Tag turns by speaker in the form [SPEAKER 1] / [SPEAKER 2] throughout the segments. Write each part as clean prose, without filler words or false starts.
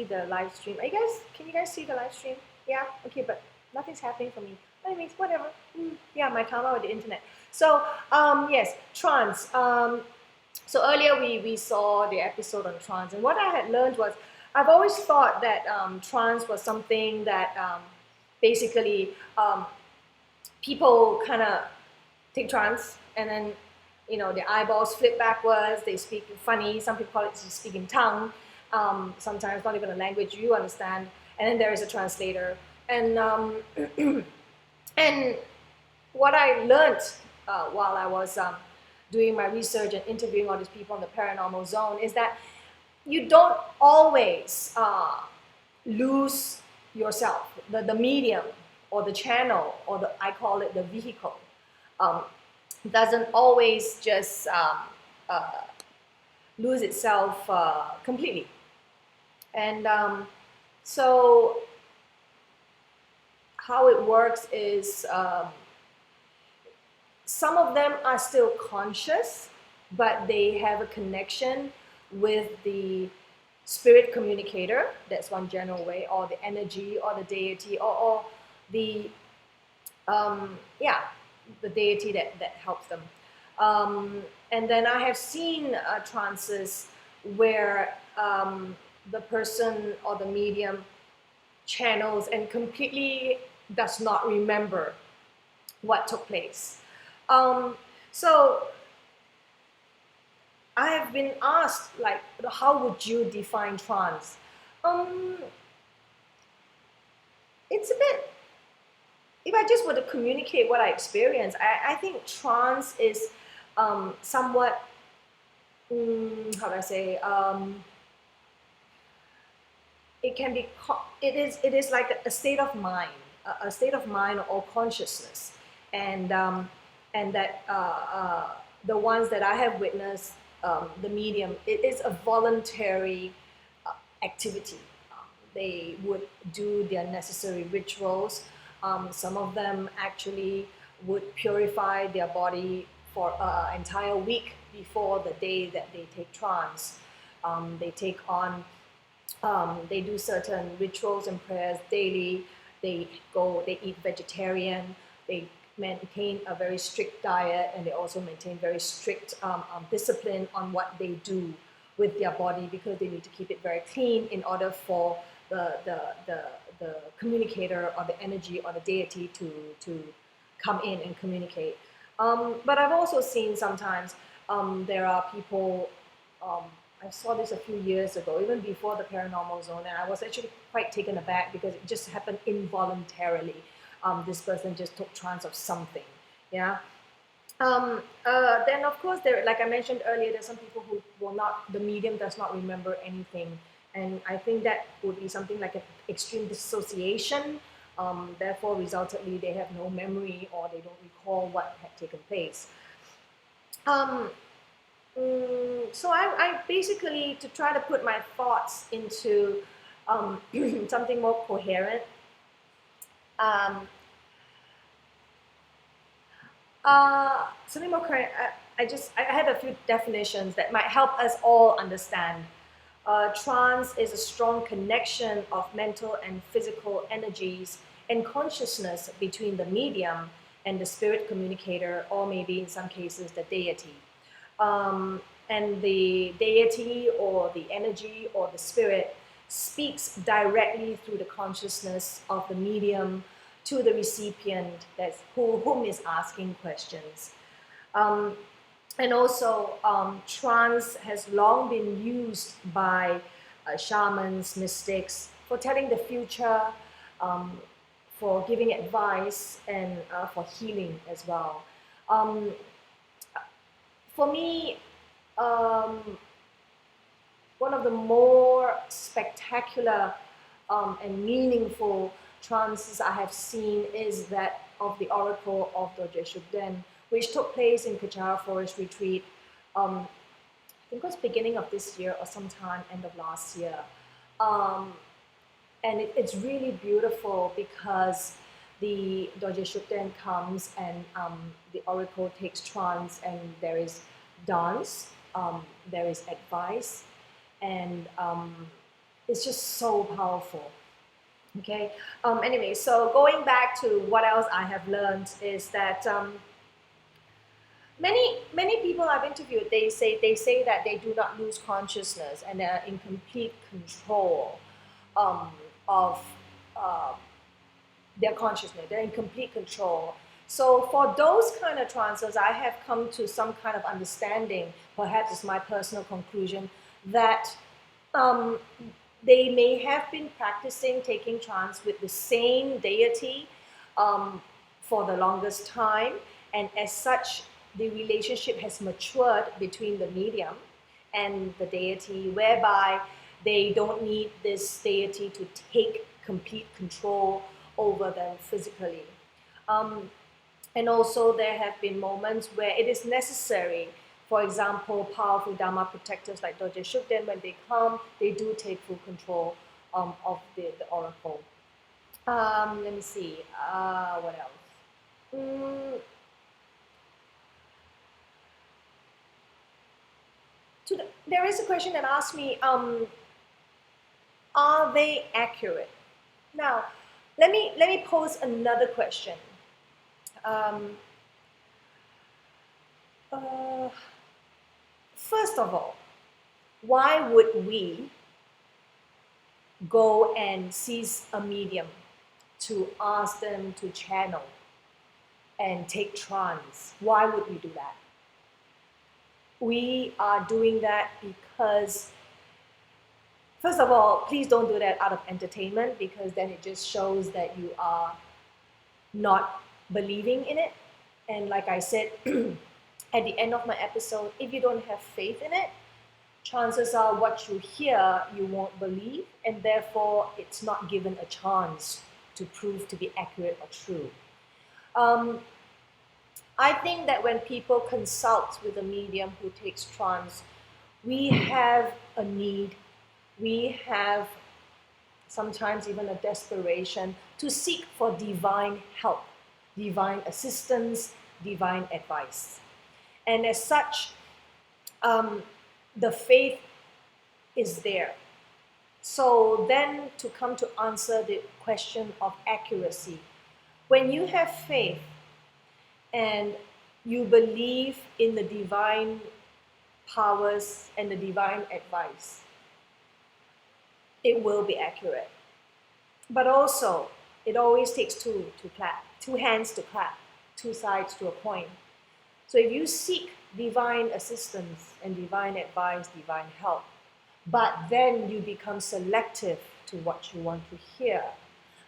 [SPEAKER 1] the live stream. Can you guys see the live stream? Yeah, okay, but nothing's happening for me. Anyways, whatever. Yeah, my karma with the internet. So, yes, trance. So earlier we saw the episode on trance, and what I had learned was I've always thought that trance was something that basically people kind of take trance and then their eyeballs flip backwards, they speak funny, some people call it to speak in tongue, sometimes not even a language you understand, and then there is a translator. And and what I learned while I was doing my research and interviewing all these people in the paranormal zone is that you don't always lose yourself. The medium or the channel or I call it the vehicle, um, doesn't always just uh, lose itself completely. And so how it works is some of them are still conscious, but they have a connection with the spirit communicator. That's one general way, or the energy, or the deity, or the yeah, the deity that helps them. And then I have seen trances where the person or the medium channels and completely does not remember what took place. So I have been asked, like, how would you define trance? It's a bit, if I just were to communicate what I experience, I think trance is somewhat, how do I say, it can be, it is like a state of mind, a state of mind or consciousness. And that the ones that I have witnessed, the medium, it is a voluntary activity. They would do their necessary rituals. Some of them actually would purify their body for an entire week before the day that they take trance. They take on, they do certain rituals and prayers daily. They eat vegetarian. They maintain a very strict diet, and they also maintain very strict discipline on what they do with their body, because they need to keep it very clean in order for the communicator or the energy or the deity to come in and communicate. But I've also seen sometimes there are people, I saw this a few years ago, even before the paranormal zone, and I was actually quite taken aback because it just happened involuntarily. This person just took trance of something, yeah. Then of course, like I mentioned earlier, there's some people who will not, the medium does not remember anything, and I think that would be something like an extreme dissociation. Therefore, resultantly, they have no memory or they don't recall what had taken place. So I basically, to try to put my thoughts into something more coherent, something more coherent, I had a few definitions that might help us all understand. Trance is a strong connection of mental and physical energies and consciousness between the medium and the spirit communicator, or maybe in some cases the deity. And the deity or the energy or the spirit speaks directly through the consciousness of the medium to the recipient, whom is asking questions. And also, trance has long been used by shamans, mystics, for telling the future, for giving advice, and for healing as well. For me, one of the more spectacular and meaningful trances I have seen is that of the oracle of Durga, which took place in Kachara Forest Retreat. I think it was beginning of this year or sometime end of last year. And it's really beautiful because the Durga comes and the oracle takes trance, and there is dance, there is advice, and It's just so powerful. Okay. Anyway, so going back to what else I have learned is that many people I've interviewed, they say that they do not lose consciousness and they're in complete control um, of uh, their consciousness. They're in complete control. So for those kind of trances, I have come to some kind of understanding, perhaps it's my personal conclusion, that um, they may have been practicing taking trance with the same deity um, for the longest time, and as such, the relationship has matured between the medium and the deity, whereby they don't need this deity to take complete control over them physically. Um, and also, there have been moments where it is necessary. For example, powerful Dharma protectors like Doje Shukden, when they come, they do take full control of the oracle. Let me see. What else? There is a question that asked me, are they accurate? Now, let me pose another question. Um, uh, First of all, why would we go and seize a medium to ask them to channel and take trance? Why would we do that? We are doing that because, first of all, please don't do that out of entertainment, because then it just shows that you are not believing in it. And like I said at the end of my episode, if you don't have faith in it, chances are what you hear you won't believe, and therefore it's not given a chance to prove to be accurate or true. I think that when people consult with a medium who takes trance, we have a need, we have sometimes even a desperation to seek for divine help, divine assistance, divine advice. And as such, the faith is there. So then, to come to answer the question of accuracy, when you have faith and you believe in the divine powers and the divine advice, it will be accurate. But also, it always takes two to clap, two hands to clap, two sides to a coin. So if you seek divine assistance and divine advice, divine help, but then you become selective to what you want to hear,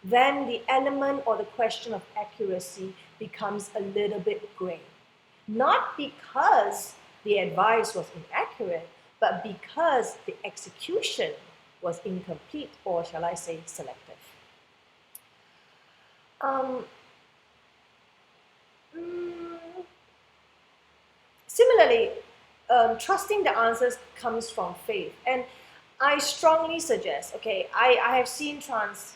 [SPEAKER 1] then the element or the question of accuracy becomes a little bit gray. Not because the advice was inaccurate, but because the execution was incomplete, or shall I say selective. Similarly, trusting the answers comes from faith. And I strongly suggest, okay, I have seen trance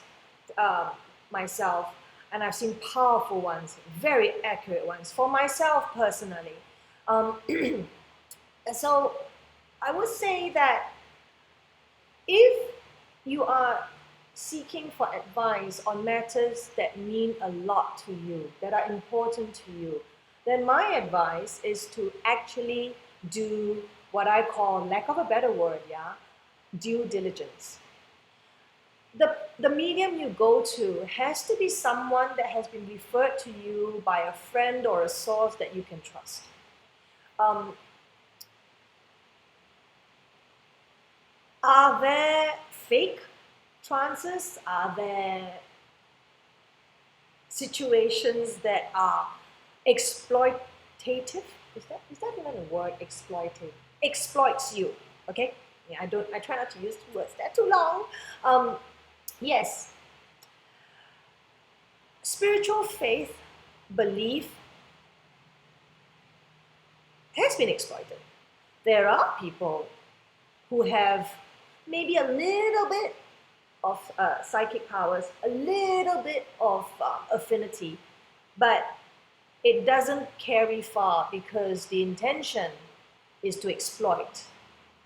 [SPEAKER 1] myself, and I've seen powerful ones, very accurate ones, for myself personally. So I would say that if you are seeking for advice on matters that mean a lot to you, that are important to you, then my advice is to actually do what I call, lack of a better word, due diligence. The medium you go to has to be someone that has been referred to you by a friend or a source that you can trust. Are there fake trances? Are there situations that are exploitative? Is that even a word? Exploitative. Exploits you. Okay? Yeah, I try not to use two words. They're too long. Yes. Spiritual faith, belief has been exploited. There are people who have maybe a little bit of psychic powers, a little bit of affinity, but it doesn't carry far, because the intention is to exploit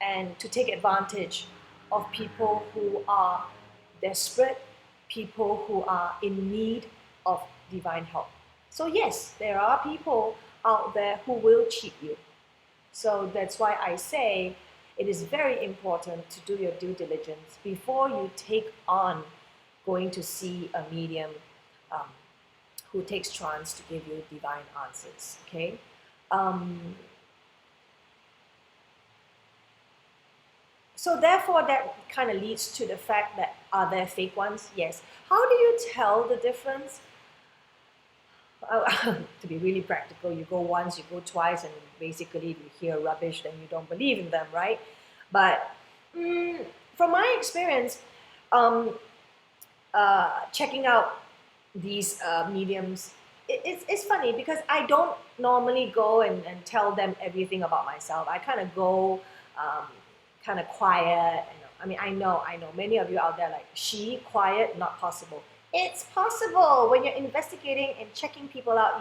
[SPEAKER 1] and to take advantage of people who are desperate, people who are in need of divine help. So yes, there are people out there who will cheat you. So that's why I say it is very important to do your due diligence before you take on going to see a medium um, who takes trance to give you divine answers. Okay. So therefore, that kind of leads to the fact that are there fake ones? Yes. How do you tell the difference? To be really practical, you go once, you go twice, and basically if you hear rubbish, then you don't believe in them, right? But from my experience, um, checking out these mediums, it's funny because I don't normally go and tell them everything about myself. I kind of go kind of quiet. You know. I mean, I know many of you out there like, she quiet, not possible. It's possible when you're investigating and checking people out.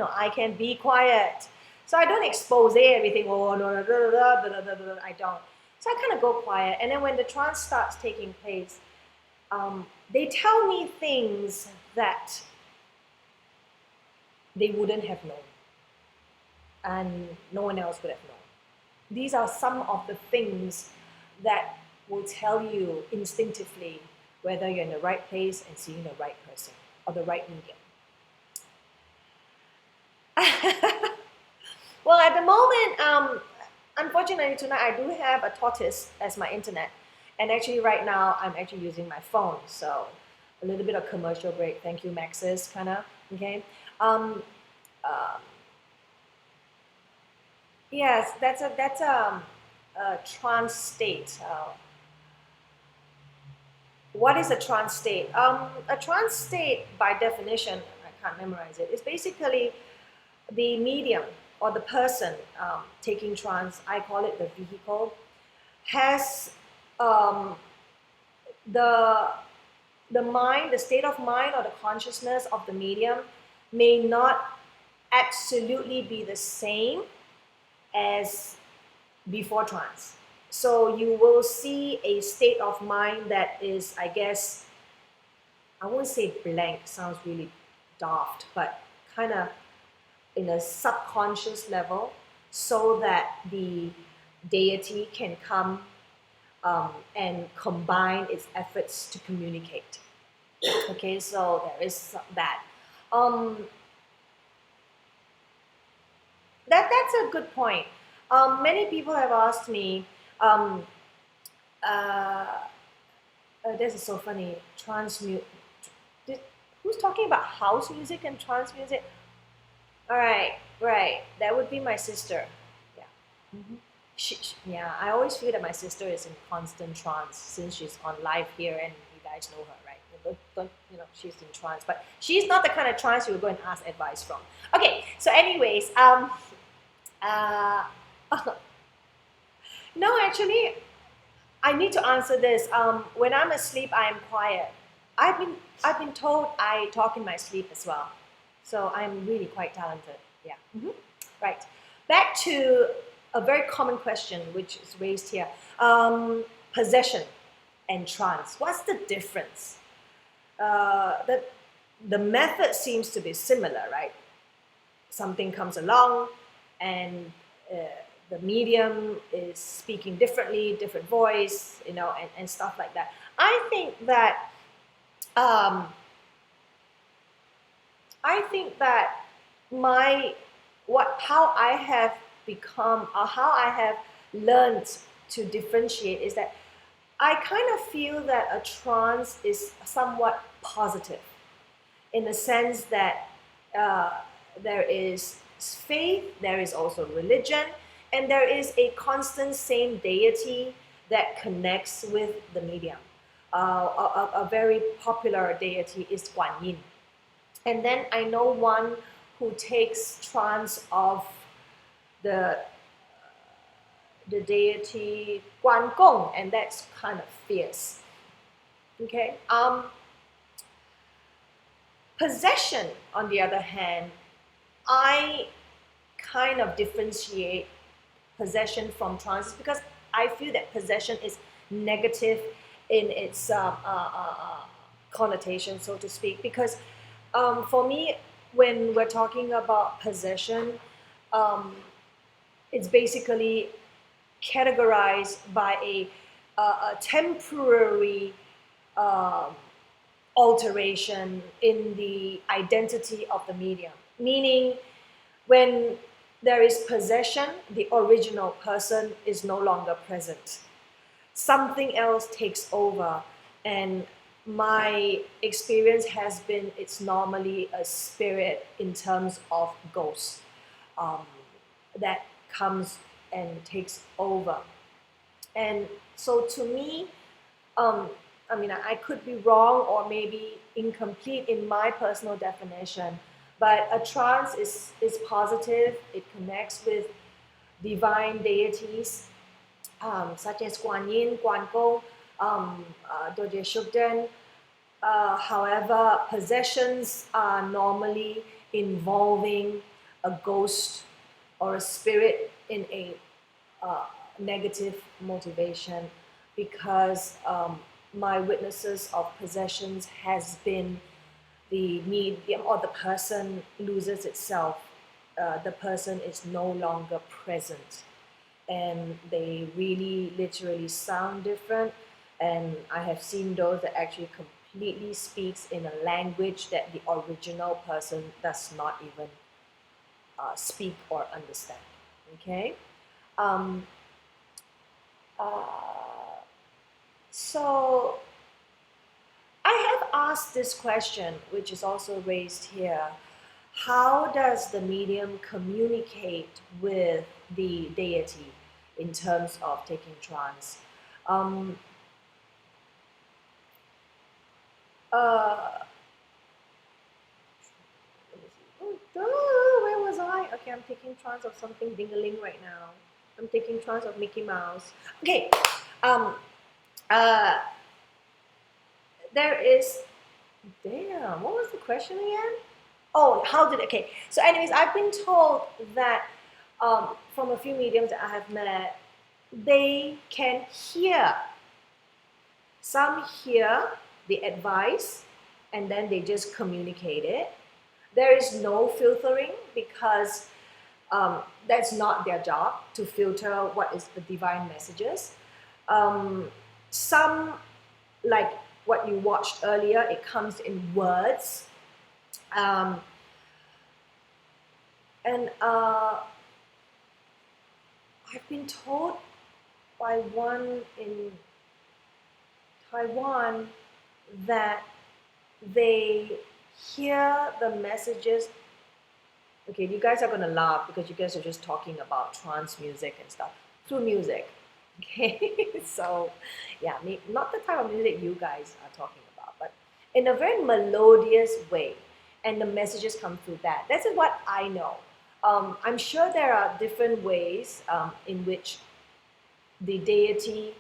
[SPEAKER 1] I can be quiet. So I don't expose everything. Oh no, no, no, no, no, no, no, no, I don't. So I kind of go quiet, and then when the trance starts taking place, they tell me things that they wouldn't have known, and no one else would have known. These are some of the things that will tell you instinctively whether you're in the right place and seeing the right person or the right medium. Well, at the moment, unfortunately tonight I do have a tortoise as my internet. And actually right now I'm actually using my phone. So a little bit of commercial break. Thank you, Maxis, kind of, okay? Yes, that's a trance state. What is a trance state? A trance state, by definition, I can't memorize it, is basically the medium or the person taking trance, I call it the vehicle, has the mind, the state of mind or the consciousness of the medium may not absolutely be the same as before trance. So you will see a state of mind that is, I guess, I won't say blank, sounds really daft, but kind of in a subconscious level, so that the deity can come and combine its efforts to communicate. Okay, so there is that. That's a good point. Many people have asked me, this is so funny, who's talking about house music and trance music? All right, right, that would be my sister. Yeah. Yeah, I always feel that my sister is in constant trance since she's on live here, and you guys know her, right? She's in trance, but she's not the kind of trance you would go and ask advice from. Okay, so anyways, no, actually, I need to answer this. When I'm asleep, I am quiet. I've been told I talk in my sleep as well, so I'm really quite talented. Yeah. Right. Back to a very common question which is raised here: possession and trance. What's the difference? The method seems to be similar, right? Something comes along, and the medium is speaking differently, different voice, and stuff like that. I think that how I have become, or how I have learned to differentiate, is that I kind of feel that a trance is somewhat positive, in the sense that there is faith, there is also religion, and there is a constant same deity that connects with the medium. A very popular deity is Guan Yin. And then I know one who takes trance of the deity Guan Gong, and that's kind of fierce. Okay. Possession, on the other hand, I kind of differentiate possession from trance, because I feel that possession is negative in its connotation, so to speak. Because for me, when we're talking about possession, um, it's basically categorized by a temporary um, alteration in the identity of the medium. Meaning, when there is possession, the original person is no longer present. Something else takes over, and my experience has been it's normally a spirit in terms of ghosts um, that comes and takes over. And so to me, um, I mean, I could be wrong or maybe incomplete in my personal definition, but a trance is positive. It connects with divine deities such as Guan Yin, Guan Gou, Doje Shugden. However, possessions are normally involving a ghost or a spirit in a negative motivation, because my witnesses of possessions has been the medium or the person loses itself. The person is no longer present, and they really literally sound different. And I have seen those that actually completely speaks in a language that the original person does not even speak or understand. Okay. Um, uh, so I have asked this question, which is also raised here. How does the medium communicate with the deity in terms of taking trance? Um, uh, where was I? Okay, I'm taking trance of something ding-a-ling right now. I'm taking trance of Mickey Mouse. Okay, um, uh, there is. Damn, what was the question again? Oh, how did okay? So, anyways, I've been told that from a few mediums that I have met, they can hear. Some hear the advice, and then they just communicate it. There is no filtering, because that's not their job to filter what is the divine messages. Um, some, like what you watched earlier, it comes in words. Um, and I've been told by one in Taiwan that they hear the messages. Okay, you guys are gonna laugh because you guys are just talking about trance music and stuff through music. Okay, so yeah, not the type of music you guys are talking about, but in a very melodious way, and the messages come through that. That's what I know. I'm sure there are different ways in which the deity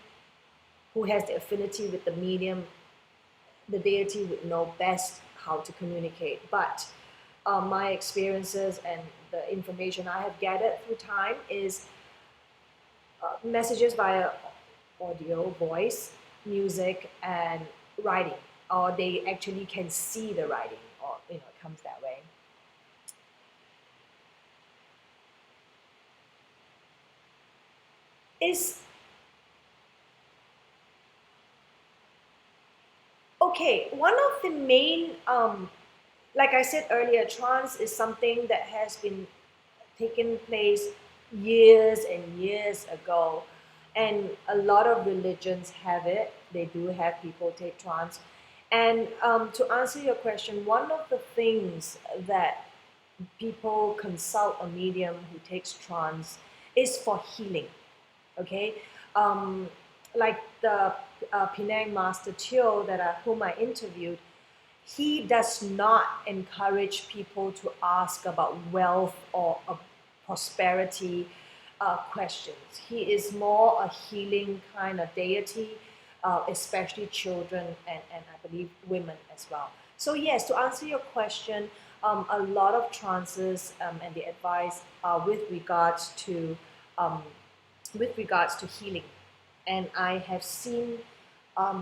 [SPEAKER 1] who has the affinity with the medium, the deity would know best how to communicate. But my experiences and the information I have gathered through time is messages via audio, voice, music, and writing, or they actually can see the writing, or it comes that way. Is okay. One of the main, like I said earlier, trance is something that has been taken place years and years ago, and a lot of religions have it. They do have people take trance. And to answer your question, one of the things that people consult a medium who takes trance is for healing. Okay, um, like the Penang Master Teo whom I interviewed, he does not encourage people to ask about wealth or prosperity questions. He is more a healing kind of deity, especially children, and I believe women as well. So yes, to answer your question, a lot of trances and the advice are um, with regards to healing. and I have seen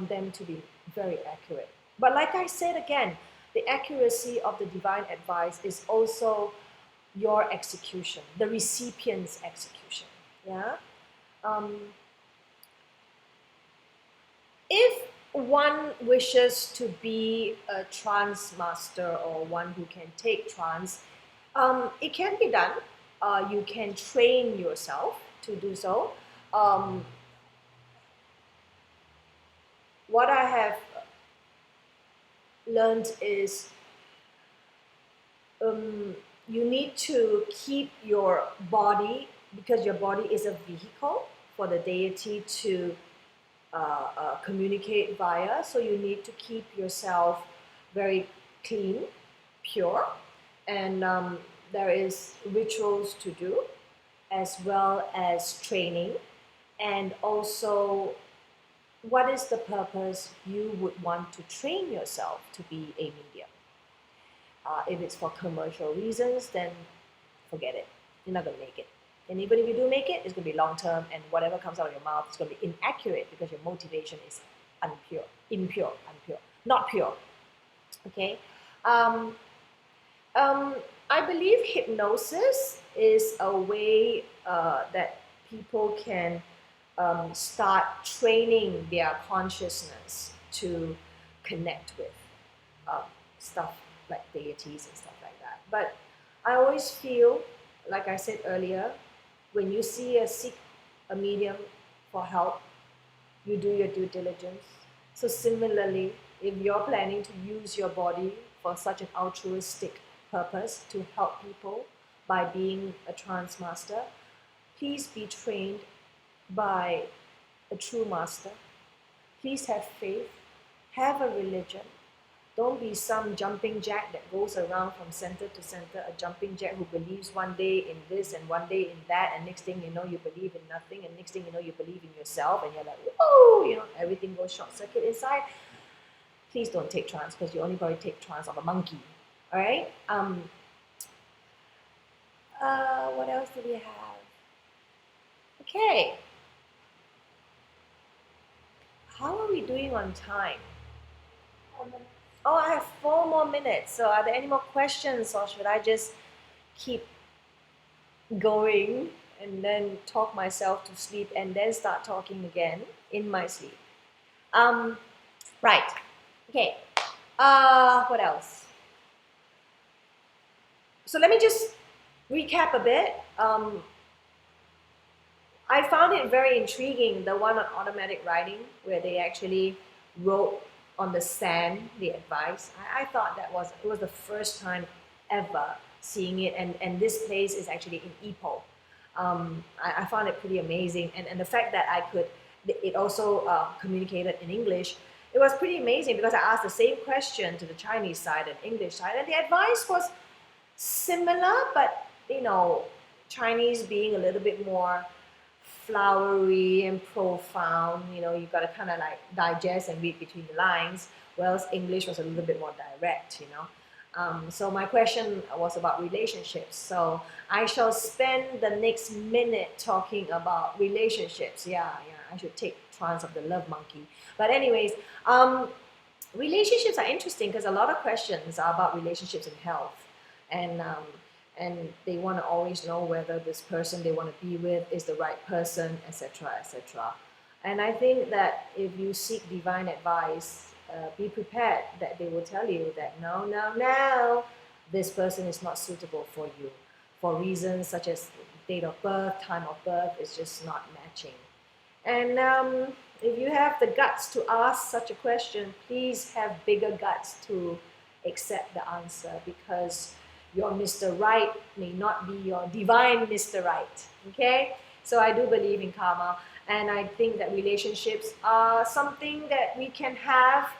[SPEAKER 1] them to be very accurate. But like I said again, the accuracy of the divine advice is also your execution, the recipient's execution. Yeah. Um, if one wishes to be a trance master or one who can take trance, it can be done. You can train yourself to do so. Um, what I have learned is you need to keep your body, because your body is a vehicle for the deity to communicate via. So you need to keep yourself very clean, pure, and there is rituals to do as well as training, and also what is the purpose you would want to train yourself to be a medium. If it's for commercial reasons, then forget it. You're not going to make it. And even if you do make it, it's going to be long term, and whatever comes out of your mouth is going to be inaccurate because your motivation is impure, not pure. Okay? Um, um, I believe hypnosis is a way that people can start training their consciousness to connect with um, stuff like deities and stuff like that. But I always feel, like I said earlier, when you seek a medium for help, you do your due diligence. So similarly, if you're planning to use your body for such an altruistic purpose to help people by being a trance master, please be trained by a true master. Please have faith, have a religion. Don't be some jumping jack that goes around from center to center, a jumping jack who believes one day in this and one day in that, and next thing you know, you believe in nothing, and next thing you know, you believe in yourself, and you're like, whoa, everything goes short circuit inside. Please don't take trance, because you only probably take trance of a monkey. All right? What else do we have? Okay. How are we doing on time? Oh, I have 4 more minutes. So are there any more questions, or should I just keep going and then talk myself to sleep and then start talking again in my sleep? Right. Okay. What else? So let me just recap a bit. I found it very intriguing, the one on automatic writing, where they actually wrote on the sand the advice. I thought it was the first time ever seeing it, and this place is actually in Ipoh. I found it pretty amazing, and the fact that it also communicated in English. It was pretty amazing because I asked the same question to the Chinese side and English side, and the advice was similar, but Chinese being a little bit more flowery and profound. You've got to kind of like digest and read between the lines, whereas English was a little bit more direct. So my question was about relationships. So I shall spend the next minute talking about relationships. Yeah, I should take trance of the love monkey. But anyways, relationships are interesting because a lot of questions are about relationships and health, and they want to always know whether this person they want to be with is the right person, etc., etc. And I think that if you seek divine advice, be prepared that they will tell you that no, this person is not suitable for you, for reasons such as date of birth, time of birth is just not matching. And if you have the guts to ask such a question, please have bigger guts to accept the answer, because your Mr. Right may not be your divine Mr. Right. Okay? So I do believe in karma, and I think that relationships are something that we can have,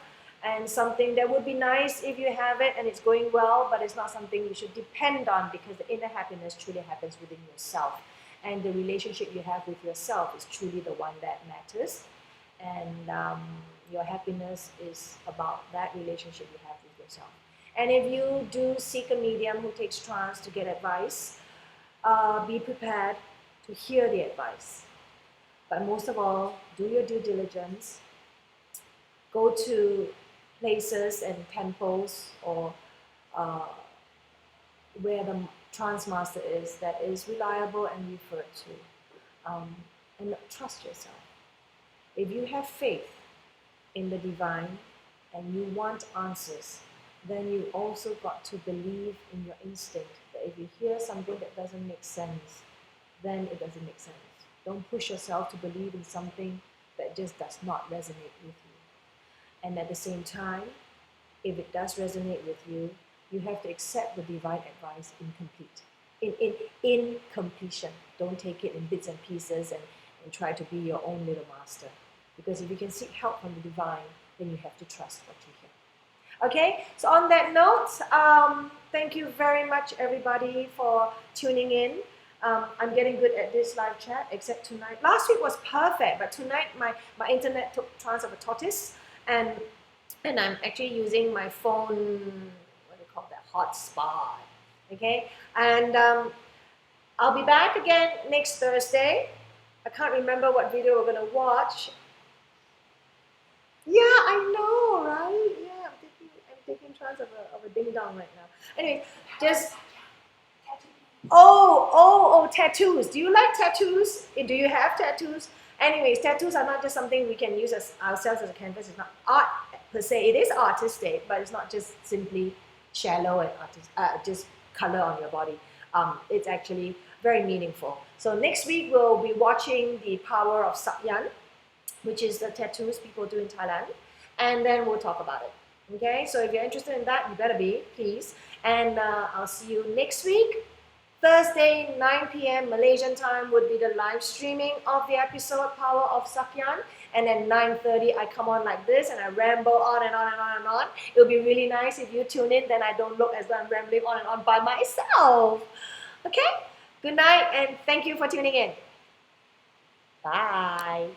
[SPEAKER 1] and something that would be nice if you have it and it's going well, but it's not something you should depend on, because the inner happiness truly happens within yourself. And the relationship you have with yourself is truly the one that matters. And your happiness is about that relationship you have with yourself. And if you do seek a medium who takes trance to get advice, be prepared to hear the advice, But most of all, do your due diligence. Go to places and temples or uh, where the trance master is that is reliable and referred to. And trust yourself. If you have faith in the divine and you want answers, then you also got to believe in your instinct that if you hear something that doesn't make sense, then it doesn't make sense. Don't push yourself to believe in something that just does not resonate with you. And at the same time, if it does resonate with you, you have to accept the divine advice in completion. Don't take it in bits and pieces and try to be your own little master. Because if you can seek help from the divine, then you have to trust what you hear. Okay, so on that note, thank you very much everybody for tuning in. I'm getting good at this live chat, except tonight. Last week was perfect, but tonight my internet took trance of a tortoise, and I'm actually using my phone, what do you call that, hotspot. Okay, and I'll be back again next Thursday. I can't remember what video we're gonna watch. Yeah, I know, right? Yeah, I'm taking trance of a ding dong right now. Anyway, just tattoos. Do you like tattoos? Do you have tattoos? Anyways, tattoos are not just something we can use as ourselves as a canvas. It's not art per se. It is artistic, but it's not just simply shallow and just color on your body. It's actually very meaningful. So next week we'll be watching the power of Sakyan, which is the tattoos people do in Thailand, and then we'll talk about it. Okay, so if you're interested in that, you better be, please. And I'll see you next week. Thursday, 9 p.m. Malaysian time would be the live streaming of the episode Power of Sakyan. And then 9:30, I come on like this and I ramble on and on and on and on. It'll be really nice if you tune in, then I don't look as though I'm rambling on and on by myself. Okay? Good night and thank you for tuning in. Bye.